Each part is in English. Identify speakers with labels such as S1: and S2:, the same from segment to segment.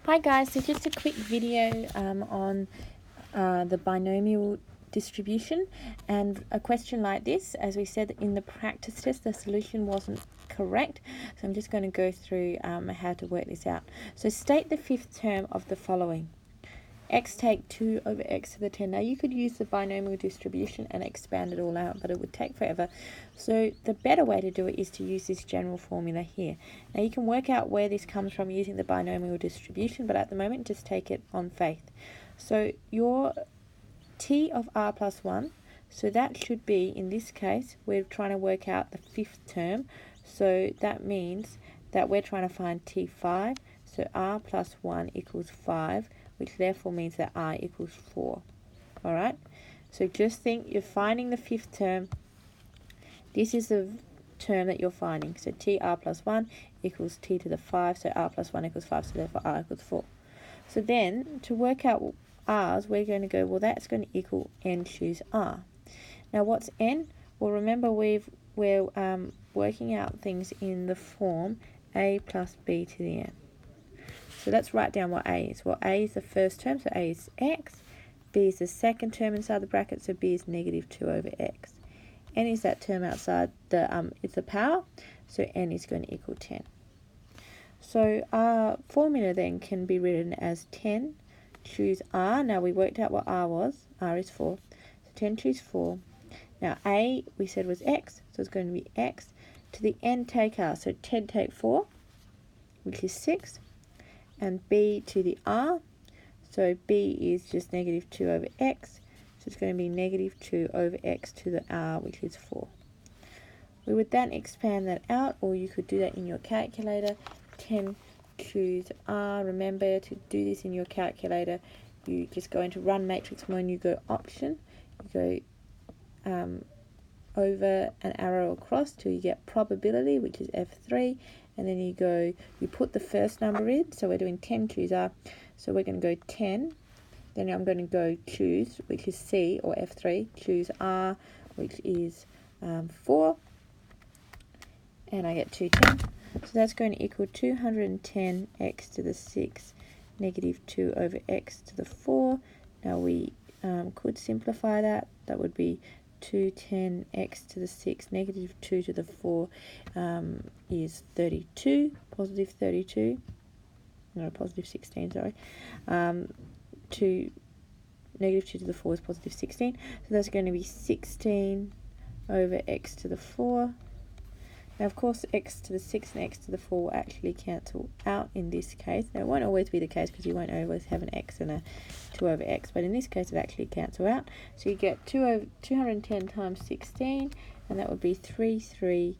S1: Hi guys, so just a quick video on the binomial distribution, and a question like this. As we said in the practice test, the solution wasn't correct, so I'm just going to go through how to work this out. So state the fifth term of the following. X take 2 over x to the 10. Now you could use the binomial distribution and expand it all out, but it would take forever. So the better way to do it is to use this general formula here. Now you can work out where this comes from using the binomial distribution, but at the moment just take it on faith. So your t of r plus 1, so that should be, in this case, we're trying to work out the fifth term. So that means that we're trying to find t5, so r plus 1 equals 5, which therefore means that r equals 4. Alright, so just think you're finding the fifth term. This is the term that you're finding. So tr plus 1 equals t to the 5, so r plus 1 equals 5, so therefore r equals 4. So then, to work out r's, we're going to go, well, that's going to equal n choose r. Now what's n? Well, remember we're working out things in the form a plus b to the n. So let's write down what a is. Well, a is the first term, so a is x. B is the second term inside the bracket, so b is negative 2 over x. N is that term outside the, it's the power, so n is going to equal 10. So our formula then can be written as 10 choose r. Now we worked out what r was. R is 4. So 10 choose 4. Now a we said was x, so it's going to be x to the n take r. So 10 take 4, which is 6. And b to the r, so b is just negative 2 over x, so it's going to be negative 2 over x to the r, which is 4. We would then expand that out, or you could do that in your calculator. 10 choose r. Remember, to do this in your calculator, you just go into run matrix mode, you go option, you go over an arrow across till you get probability, which is F3, and then you put the first number in. So we're doing 10 choose R, so we're going to go 10, then I'm going to go choose, which is C, or F3, choose R, which is 4, and I get 210. So that's going to equal 210 x to the 6 negative 2 over x to the 4. Now we could simplify that. That would be 210 x to the 6 negative 2 to the 4 is 32, positive 32, no, positive 16, sorry. Negative 2 to the 4 is positive 16, so that's going to be 16 over x to the 4. Now, of course, x to the 6 and x to the 4 will actually cancel out in this case. Now, it won't always be the case because you won't always have an x and a 2 over x, but in this case, it actually cancel out. So you get 210 times 16, and that would be 3360.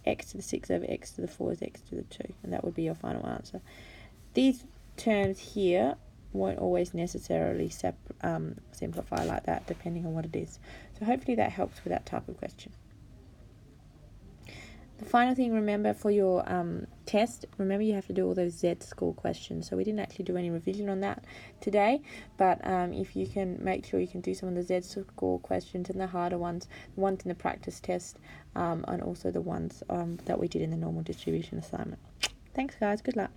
S1: X to the 6 over x to the 4 is x to the 2, and that would be your final answer. These terms here won't always necessarily simplify like that, depending on what it is. So hopefully that helps with that type of question. The final thing, remember, for your test, remember you have to do all those Z-score questions. So we didn't actually do any revision on that today, but if you can make sure you can do some of the Z-score questions and the harder ones, the ones in the practice test, and also the ones that we did in the normal distribution assignment. Thanks guys, good luck.